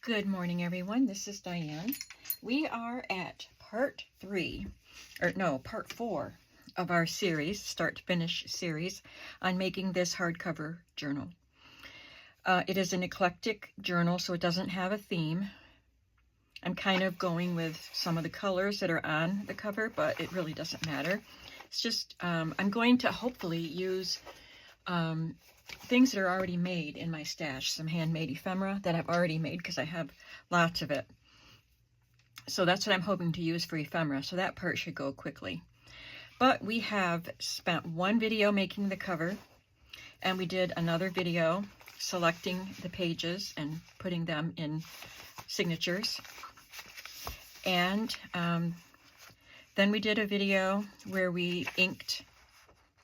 Good morning, everyone. This is Diane. We are at part 4 of our series, start to finish series, on making this hardcover journal. It is an eclectic journal, so it doesn't have a theme. I'm kind of going with some of the colors that are on the cover, but it really doesn't matter. It's just, I'm going to hopefully use things that are already made in my stash, some handmade ephemera that I've already made because I have lots of it. So that's what I'm hoping to use for ephemera, so that part should go quickly. But we have spent one video making the cover, and we did another video selecting the pages and putting them in signatures. And then we did a video where we inked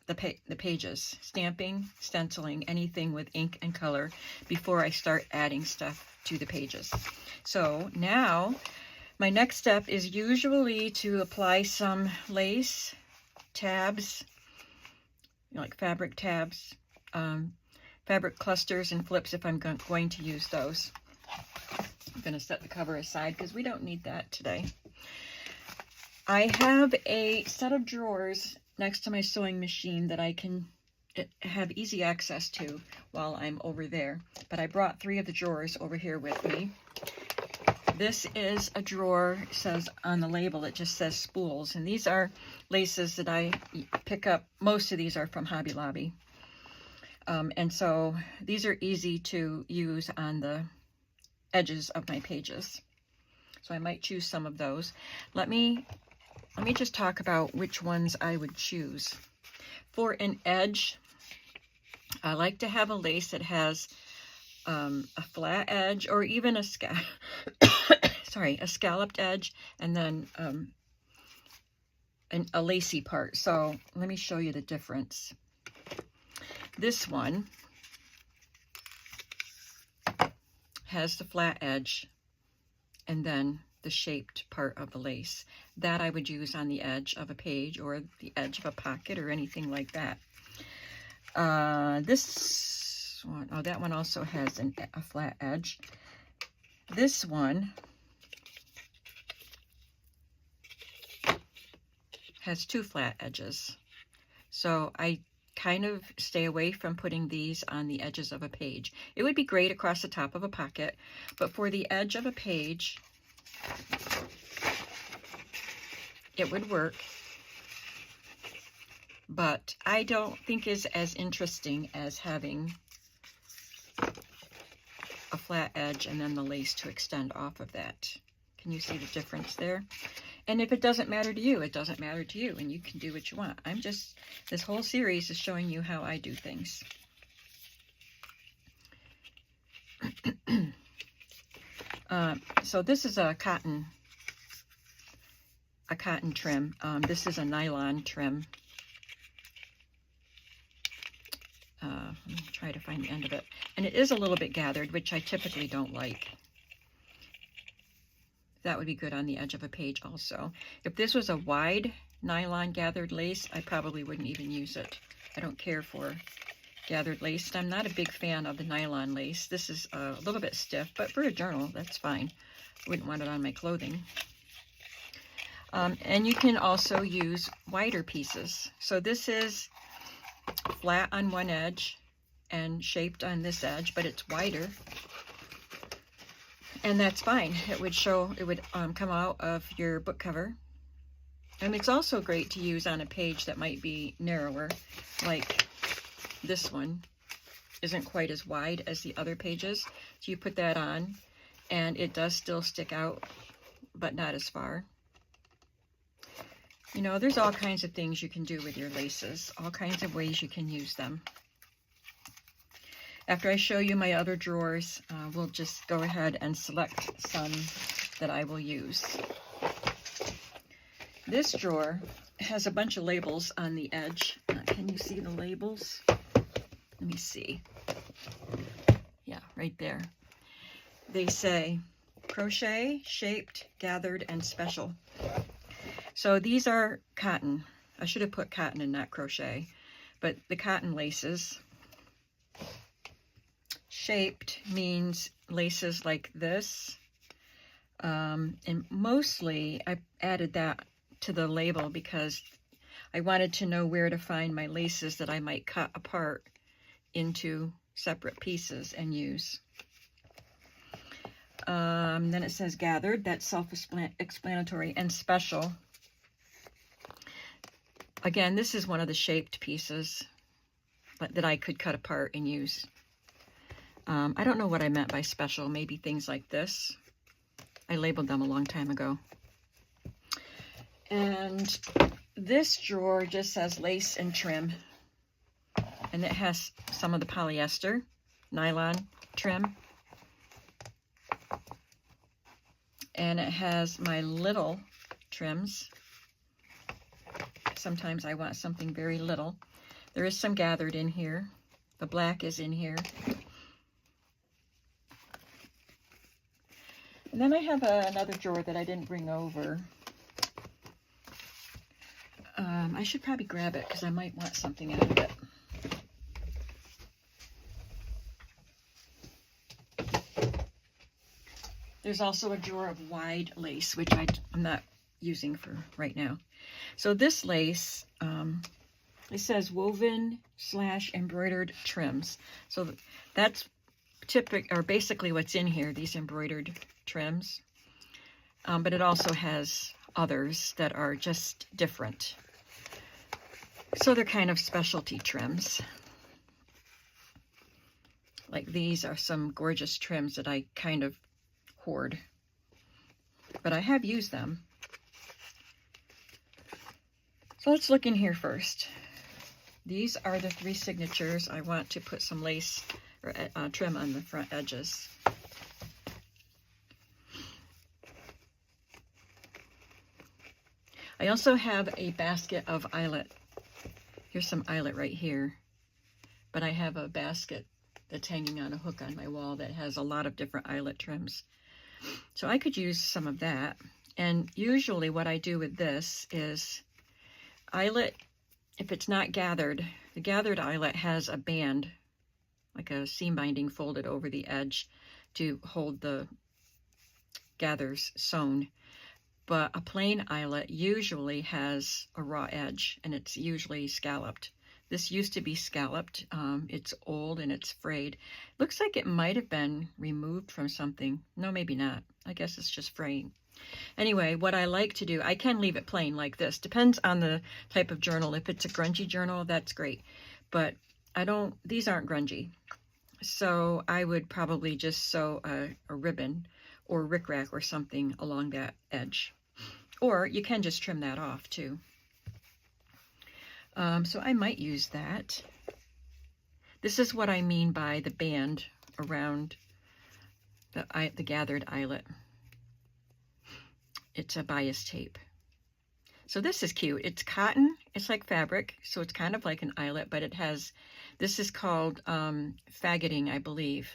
the pages, stamping, stenciling, anything with ink and color before I start adding stuff to the pages. So now my next step is usually to apply some lace tabs, like fabric tabs, fabric clusters and flips if I'm going to use those. I'm going to set the cover aside because we don't need that today. I have a set of drawers next to my sewing machine that I can have easy access to while I'm over there. But I brought 3 of the drawers over here with me. This is a drawer, it says on the label, it just says spools. And these are laces that I pick up. Most of these are from Hobby Lobby. And so these are easy to use on the edges of my pages. So I might choose some of those. Let me just talk about which ones I would choose. For an edge, I like to have a lace that has a flat edge or even a scalloped edge, and then a lacy part. So let me show you the difference. This one has the flat edge and then the shaped part of the lace. That I would use on the edge of a page or the edge of a pocket or anything like that. This one, oh, that one also has a flat edge. This one has 2 flat edges. So I kind of stay away from putting these on the edges of a page. It would be great across the top of a pocket, but for the edge of a page, it would work, but I don't think is as interesting as having a flat edge and then the lace to extend off of that. Can you see the difference there? And if it doesn't matter to you, it doesn't matter to you, and you can do what you want. This whole series is showing you how I do things. So this is a cotton trim. This is a nylon trim. Let me try to find the end of it. And it is a little bit gathered, which I typically don't like. That would be good on the edge of a page also. If this was a wide nylon gathered lace, I probably wouldn't even use it. I don't care for gathered lace. I'm not a big fan of the nylon lace. This is a little bit stiff, but for a journal, that's fine. I wouldn't want it on my clothing. And you can also use wider pieces. So this is flat on one edge and shaped on this edge, but it's wider. And that's fine. It would come out of your book cover. And it's also great to use on a page that might be narrower, like this one isn't quite as wide as the other pages. So you put that on, and it does still stick out, but not as far. You know, there's all kinds of things you can do with your laces, all kinds of ways you can use them. After I show you my other drawers, we'll just go ahead and select some that I will use. This drawer has a bunch of labels on the edge. Can you see the labels? Let me see. Yeah, right there. They say crochet, shaped, gathered, and special. So these are cotton. I should have put cotton and not crochet, but the cotton laces shaped means laces like this. And mostly I added that to the label because I wanted to know where to find my laces that I might cut apart into separate pieces and use. Then it says gathered. That's self-explanatory. And special. Again, this is one of the shaped pieces that I could cut apart and use. I don't know what I meant by special. Maybe things like this. I labeled them a long time ago. And this drawer just says lace and trim. And it has some of the polyester, nylon trim. And it has my little trims. Sometimes I want something very little. There is some gathered in here. The black is in here. And then I have another drawer that I didn't bring over. I should probably grab it because I might want something out of it. There's also a drawer of wide lace, which I'm not using for right now. So this lace, it says woven / embroidered trims. So that's typical, or basically what's in here, these embroidered trims. But it also has others that are just different. So they're kind of specialty trims. Like these are some gorgeous trims that I kind of hoard. But I have used them. So let's look in here first. These are the 3 signatures. I want to put some lace or trim on the front edges. I also have a basket of eyelet. Here's some eyelet right here. But I have a basket that's hanging on a hook on my wall that has a lot of different eyelet trims. So I could use some of that. And usually what I do with this is eyelet, if it's not gathered, the gathered eyelet has a band, like a seam binding folded over the edge to hold the gathers sewn. But a plain eyelet usually has a raw edge, and it's usually scalloped. This used to be scalloped. It's old and it's frayed. Looks like it might have been removed from something. No, maybe not. I guess it's just fraying. Anyway, what I like to do, I can leave it plain like this. Depends on the type of journal. If it's a grungy journal, that's great. But these aren't grungy. So I would probably just sew a ribbon or rickrack or something along that edge. Or you can just trim that off too. So I might use that. This is what I mean by the band around the gathered eyelet. It's a bias tape. So this is cute. It's cotton. It's like fabric, so it's kind of like an eyelet, but it has, this is called faggoting, I believe,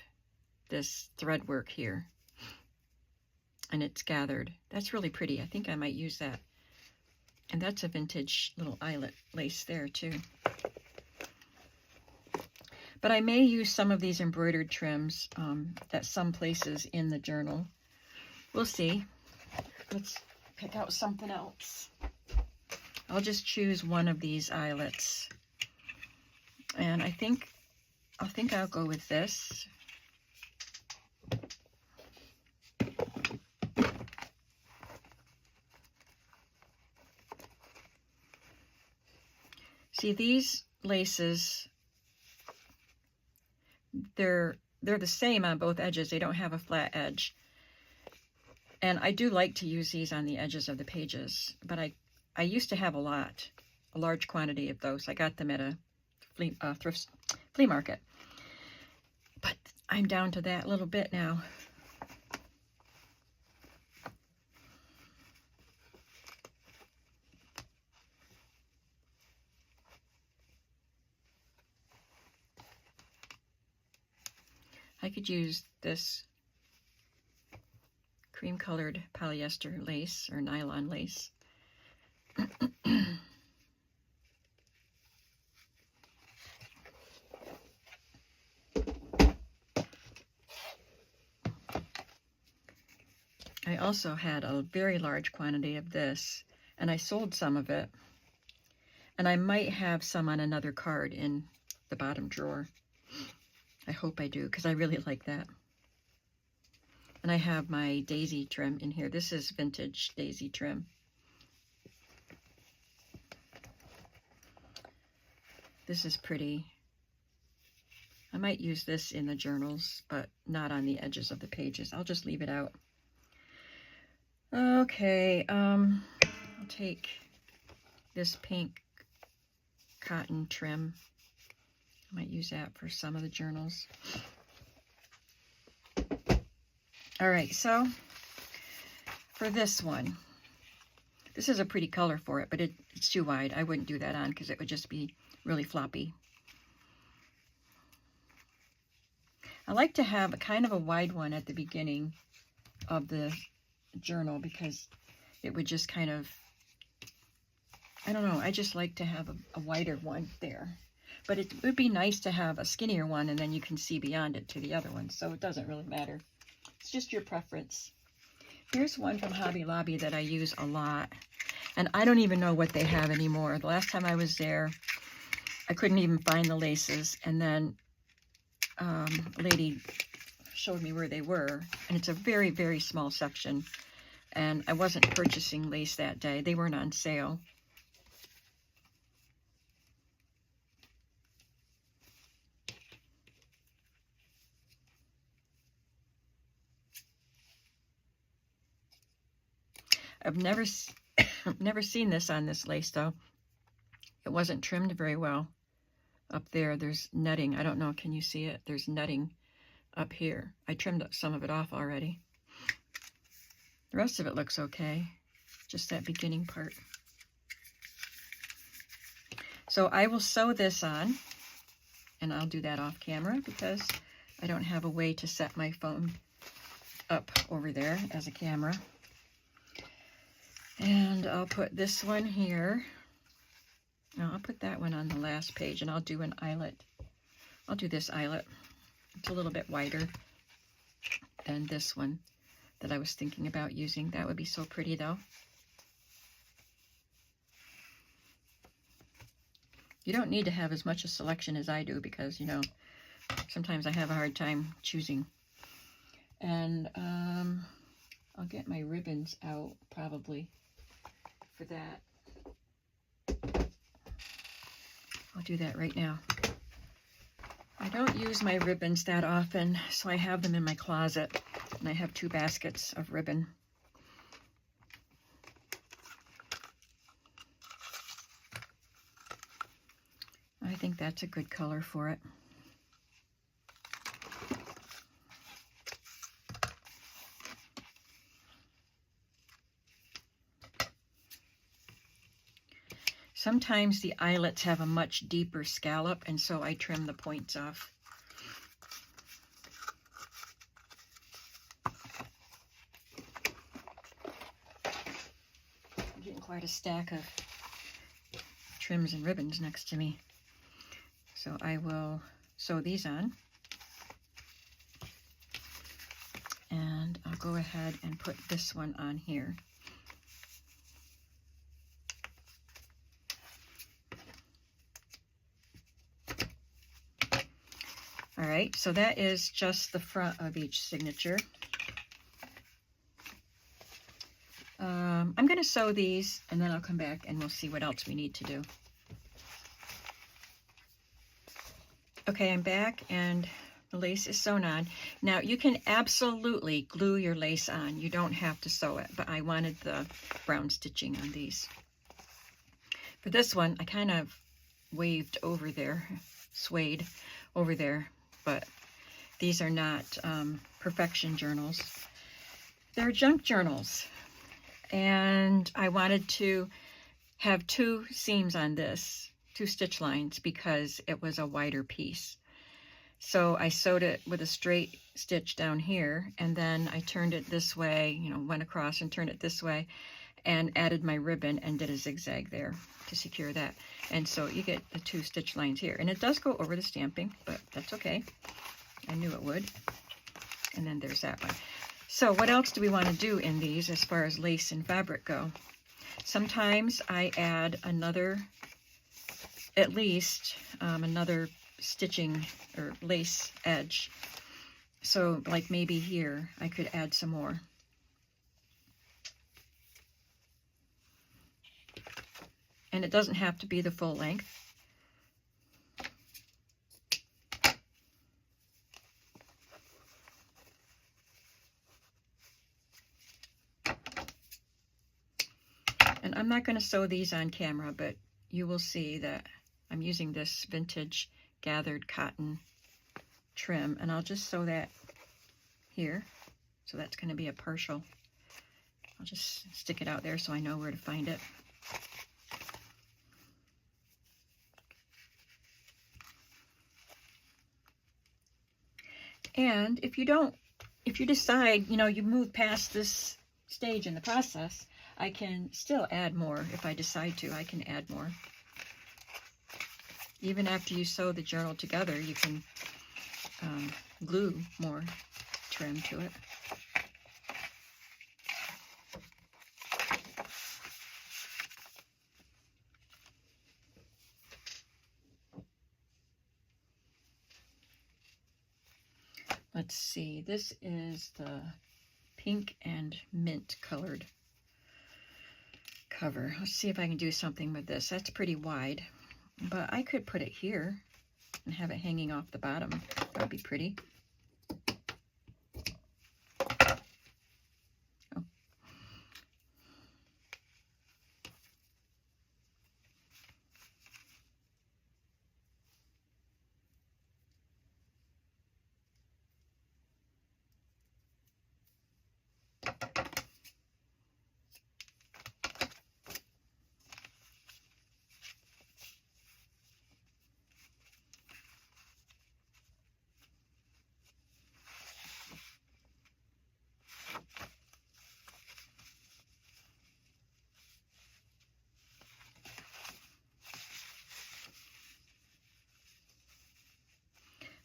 this thread work here. And it's gathered. That's really pretty. I think I might use that. And that's a vintage little eyelet lace there too. But I may use some of these embroidered trims at some places in the journal. We'll see. Let's pick out something else. I'll just choose one of these eyelets. And I think I'll go with this. See, these laces, they're the same on both edges. They don't have a flat edge. And I do like to use these on the edges of the pages, but I used to have a large quantity of those. I got them at a flea market. But I'm down to that little bit now. I could use this cream-colored polyester lace or nylon lace. I also had a very large quantity of this, and I sold some of it. And I might have some on another card in the bottom drawer. I hope I do, because I really like that. And I have my daisy trim in here. This is vintage daisy trim. This is pretty. I might use this in the journals, but not on the edges of the pages. I'll just leave it out. Okay, I'll take this pink cotton trim. I might use that for some of the journals. All right, so for this one, this is a pretty color for it, but it's too wide. I wouldn't do that on because it would just be really floppy. I like to have a kind of a wide one at the beginning of the journal because it would just kind of, I don't know, I just like to have a wider one there. But it would be nice to have a skinnier one and then you can see beyond it to the other one, so it doesn't really matter. It's just your preference. Here's one from Hobby Lobby that I use a lot, and I don't even know what they have anymore. The last time I was there, I couldn't even find the laces, and then a lady showed me where they were, and it's a very, very small section, and I wasn't purchasing lace that day. They weren't on sale. I've never seen this on this lace, though. It wasn't trimmed very well. Up there, there's netting. I don't know, can you see it? There's netting up here. I trimmed some of it off already. The rest of it looks okay. Just that beginning part. So I will sew this on, and I'll do that off camera because I don't have a way to set my phone up over there as a camera. And I'll put this one here. No, I'll put that one on the last page, and I'll do an eyelet. I'll do this eyelet. It's a little bit wider than this one that I was thinking about using. That would be so pretty, though. You don't need to have as much a selection as I do because, you know, sometimes I have a hard time choosing. And I'll get my ribbons out probably for that. I'll do that right now. I don't use my ribbons that often, so I have them in my closet, and I have 2 baskets of ribbon. I think that's a good color for it. Sometimes the eyelets have a much deeper scallop, and so I trim the points off. I'm getting quite a stack of trims and ribbons next to me. So I will sew these on. And I'll go ahead and put this one on here. All right, so that is just the front of each signature. I'm going to sew these, and then I'll come back and we'll see what else we need to do. Okay, I'm back, and the lace is sewn on. Now, you can absolutely glue your lace on. You don't have to sew it, but I wanted the brown stitching on these. For this one, I kind of waved over there, swayed over there, but these are not perfection journals. They're junk journals. And I wanted to have 2 seams on this, 2 stitch lines, because it was a wider piece. So I sewed it with a straight stitch down here, and then I turned it this way, you know, went across and turned it this way, and added my ribbon and did a zigzag there to secure that. And so you get the 2 stitch lines here. And it does go over the stamping, but that's okay. I knew it would. And then there's that one. So what else do we want to do in these as far as lace and fabric go? Sometimes I add another, at least another stitching or lace edge. So like maybe here I could add some more. And it doesn't have to be the full length. And I'm not going to sew these on camera, but you will see that I'm using this vintage gathered cotton trim, and I'll just sew that here. So that's going to be a partial. I'll just stick it out there so I know where to find it. And if you decide, you move past this stage in the process, I can still add more. If I decide to, I can add more. Even after you sew the journal together, you can glue more trim to it. Let's see, this is the pink and mint colored cover. Let's see if I can do something with this. That's pretty wide, but I could put it here and have it hanging off the bottom. That would be pretty. Oh.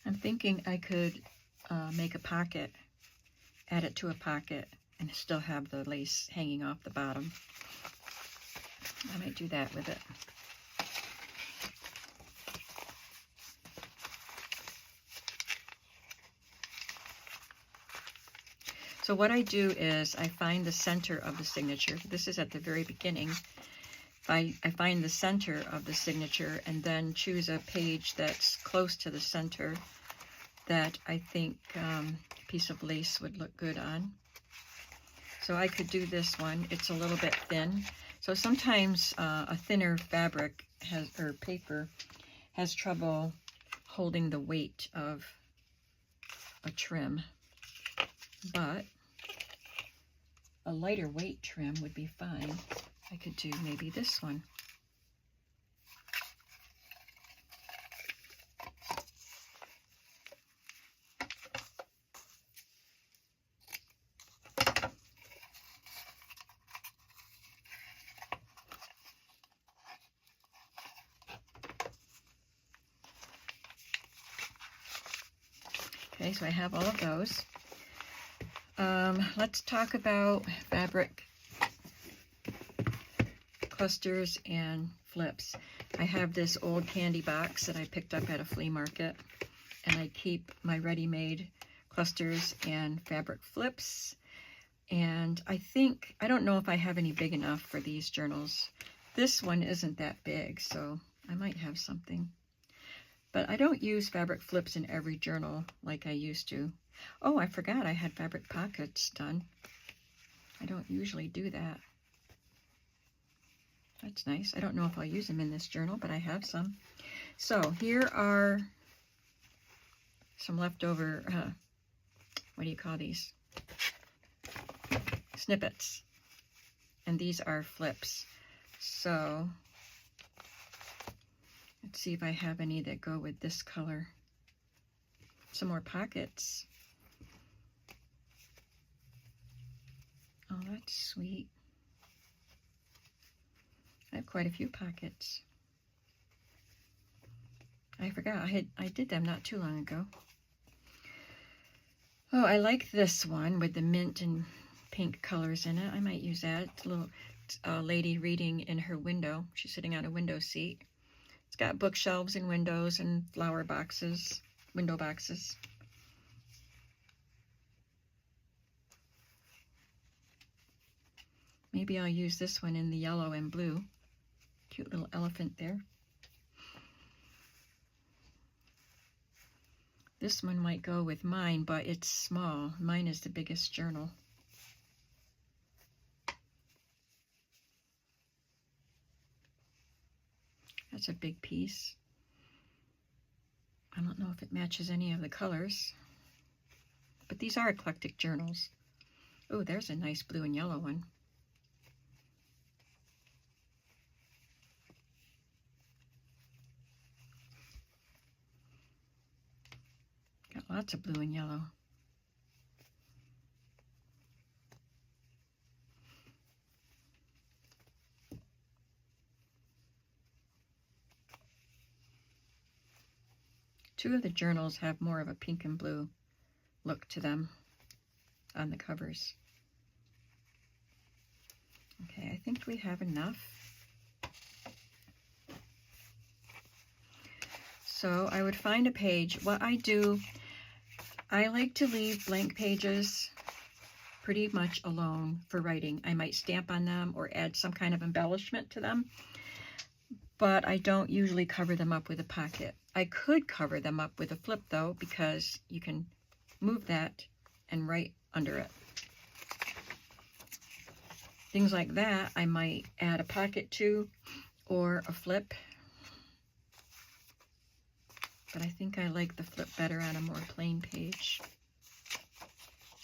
I'm thinking I could make a pocket, add it to a pocket, and still have the lace hanging off the bottom. I might do that with it. So what I do is I find the center of the signature. This is at the very beginning. I find the center of the signature and then choose a page that's close to the center that I think a piece of lace would look good on. So I could do this one. It's a little bit thin. So sometimes a thinner fabric or paper has trouble holding the weight of a trim. But a lighter weight trim would be fine. I could do maybe this one. Okay, so I have all of those. Let's talk about fabric clusters and flips. I have this old candy box that I picked up at a flea market, and I keep my ready-made clusters and fabric flips. And I don't know if I have any big enough for these journals. This one isn't that big, so I might have something. But I don't use fabric flips in every journal like I used to. Oh, I forgot I had fabric pockets done. I don't usually do that. That's nice. I don't know if I'll use them in this journal, but I have some. So here are some leftover, what do you call these? Snippets. And these are flips. So let's see if I have any that go with this color. Some more pockets. Oh, that's sweet. I have quite a few pockets. I forgot I did them not too long ago. Oh, I like this one with the mint and pink colors in it. I might use that. It's a little lady reading in her window. She's sitting on a window seat. It's got bookshelves and windows and flower boxes, window boxes. Maybe I'll use this one in the yellow and blue. Cute little elephant there. This one might go with mine, but it's small. Mine is the biggest journal. That's a big piece. I don't know if it matches any of the colors, but these are eclectic journals. Oh, there's a nice blue and yellow one. Got lots of blue and yellow. Two of the journals have more of a pink and blue look to them on the covers. Okay, I think we have enough. So I would find a page. What I do, I like to leave blank pages pretty much alone for writing. I might stamp on them or add some kind of embellishment to them, but I don't usually cover them up with a pocket. I could cover them up with a flip though, because you can move that and write under it. Things like that I might add a pocket to or a flip. But I think I like the flip better on a more plain page.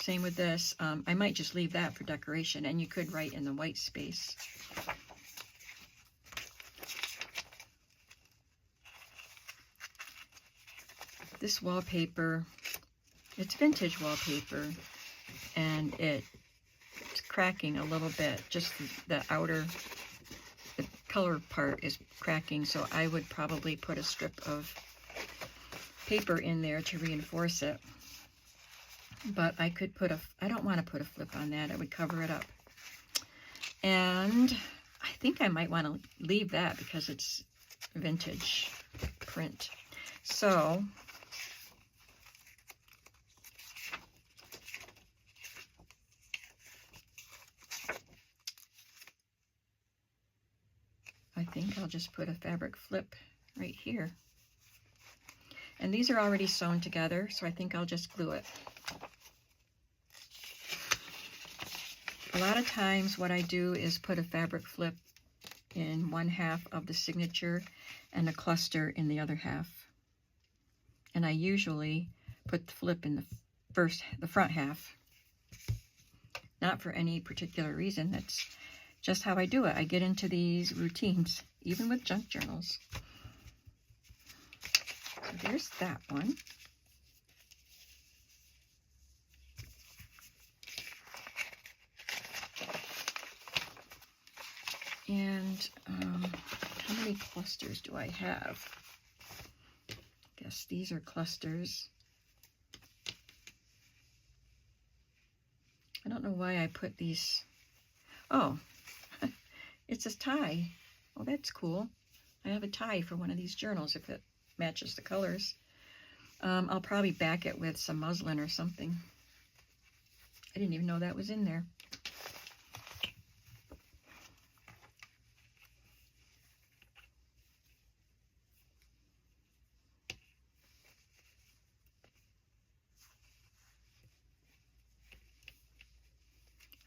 Same with this. I might just leave that for decoration, and you could write in the white space. This wallpaper, it's vintage wallpaper, and it's cracking a little bit. Just the outer, the color part is cracking, so I would probably put a strip of paper in there to reinforce it. But I could put I don't want to put a flip on that. I would cover it up. And I think I might want to leave that because it's vintage print. So I think I'll just put a fabric flip right here. And these are already sewn together, so I think I'll just glue it. A lot of times what I do is put a fabric flip in one half of the signature and a cluster in the other half. And I usually put the flip in the front half. Not for any particular reason, that's just how I do it. I get into these routines, even with junk journals. So there's that one. And how many clusters do I have? I guess these are clusters. I don't know why I put these. Oh, it's a tie. Oh, that's cool. I have a tie for one of these journals if it matches the colors. I'll probably back it with some muslin or something. I didn't even know that was in there.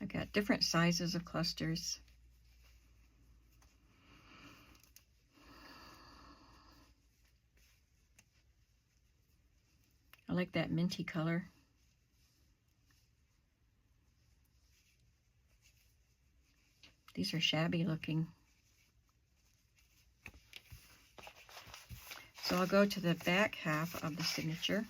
I've got different sizes of clusters. I like that minty color. These are shabby looking. So I'll go to the back half of the signature.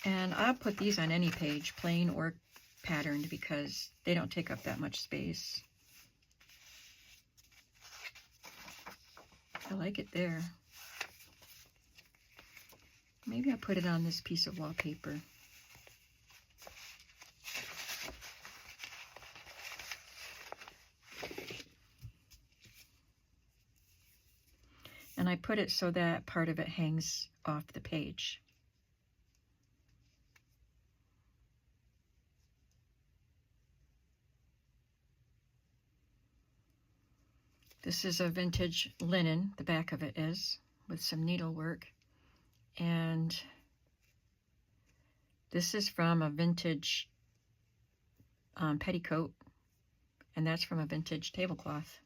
And I'll put these on any page, plain or patterned, because they don't take up that much space. I like it there. Maybe I'll put it on this piece of wallpaper. And I put it so that part of it hangs off the page. This is a vintage linen, the back of it is, with some needlework. And this is from a vintage petticoat, and that's from a vintage tablecloth.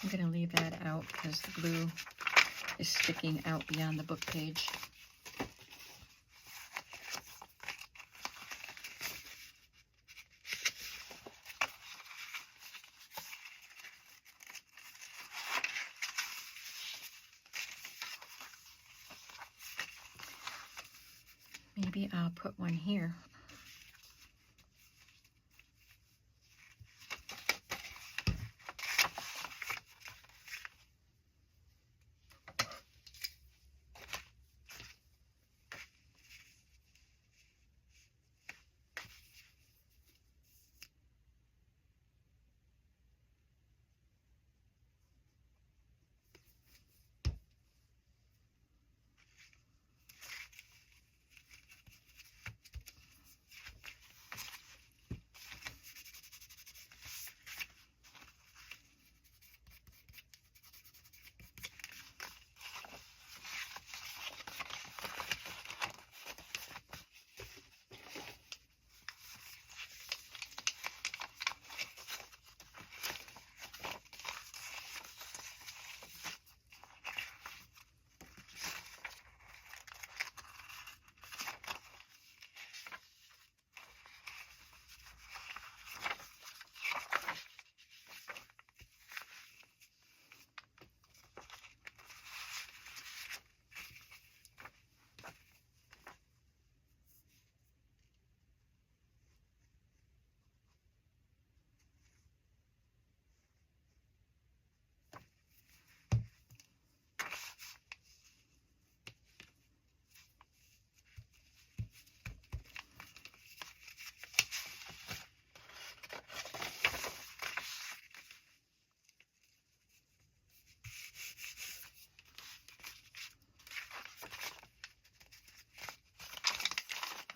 I'm going to leave that out because the glue is sticking out beyond the book page. Maybe I'll put one here.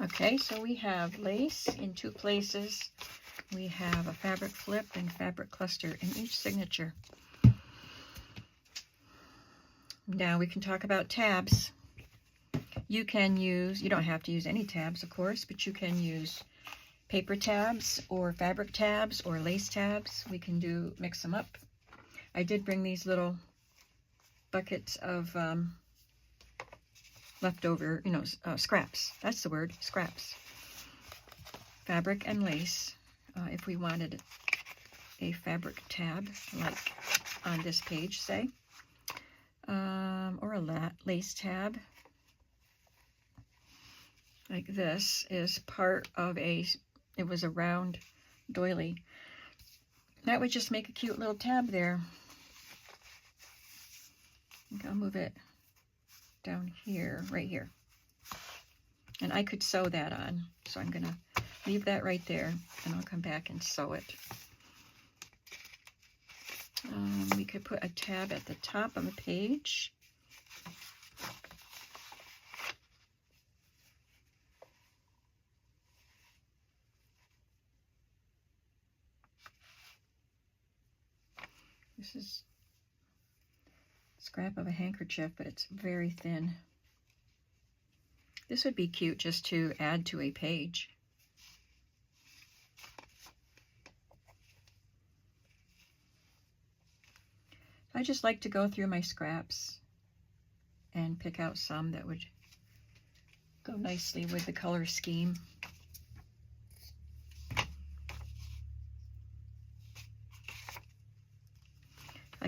Okay, so we have lace in two places. We have a fabric flip and fabric cluster in each signature. Now we can talk about tabs. You can use, you don't have to use any tabs, of course, but you can use paper tabs or fabric tabs or lace tabs. We can mix them up. I did bring these little buckets of leftover, scraps. That's the word, scraps. Fabric and lace. If we wanted a fabric tab, like on this page, say, or a lace tab, like this, is part of it was a round doily. That would just make a cute little tab there. I'll move it down here, right here. And I could sew that on. So I'm going to leave that right there, and I'll come back and sew it. We could put a tab at the top of a page. This is a scrap of a handkerchief, but it's very thin. This would be cute just to add to a page. I just like to go through my scraps and pick out some that would go nicely with the color scheme.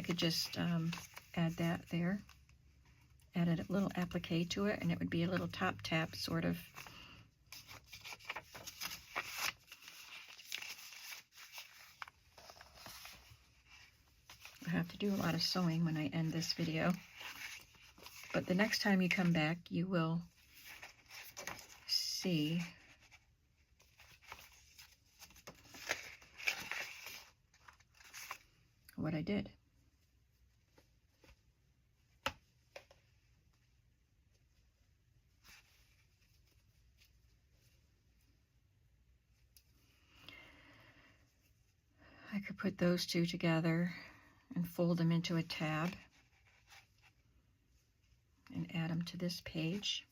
I could just add that there. Add a little applique to it, and it would be a little top tap sort of. I have to do a lot of sewing when I end this video. But the next time you come back, you will see what I did. I could put those two together and fold them into a tab and add them to this page.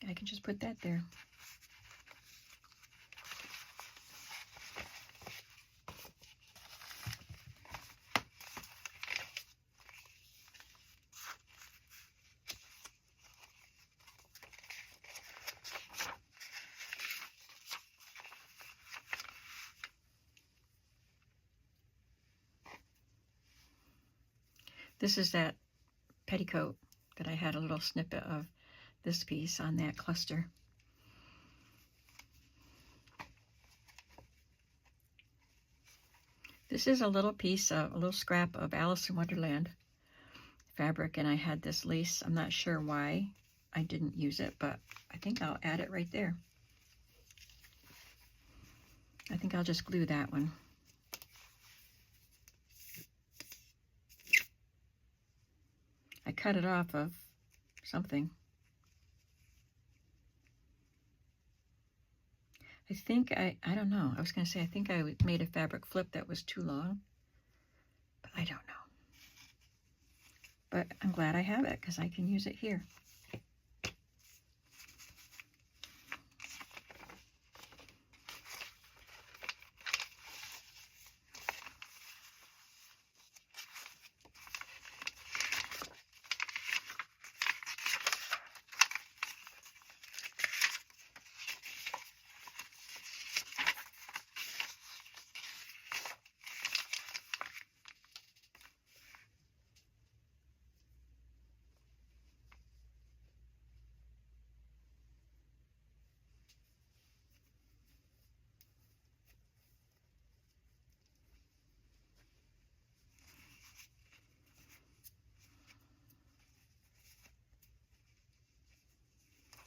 I can just put that there. This is that petticoat that I had a little snippet of this piece on that cluster. This is a little piece of, a little scrap of Alice in Wonderland fabric, and I had this lace. I'm not sure why I didn't use it, but I think I'll add it right there. I think I'll just glue that one. I cut it off of something. I think I don't know. I was going to say, I think I made a fabric flip that was too long, but I don't know. But I'm glad I have it because I can use it here.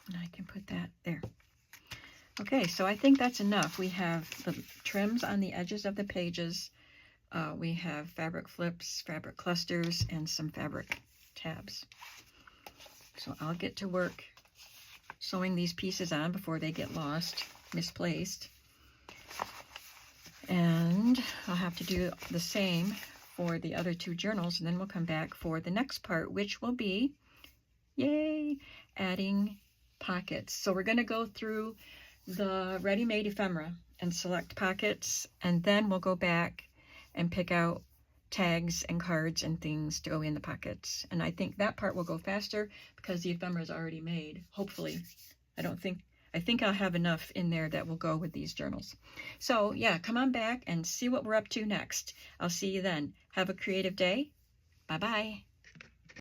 And I can put that there. Okay, so I think that's enough. We have the trims on the edges of the pages. We have fabric flips, fabric clusters, and some fabric tabs. So I'll get to work sewing these pieces on before they get lost, misplaced. And I'll have to do the same for the other two journals, and then we'll come back for the next part, which will be, yay, adding pockets. So we're going to go through the ready-made ephemera and select pockets, and then we'll go back and pick out tags and cards and things to go in the pockets. And I think that part will go faster because the ephemera is already made, hopefully. I think I'll have enough in there that will go with these journals. So yeah, come on back and see what we're up to next. I'll see you then. Have a creative day. Bye-bye.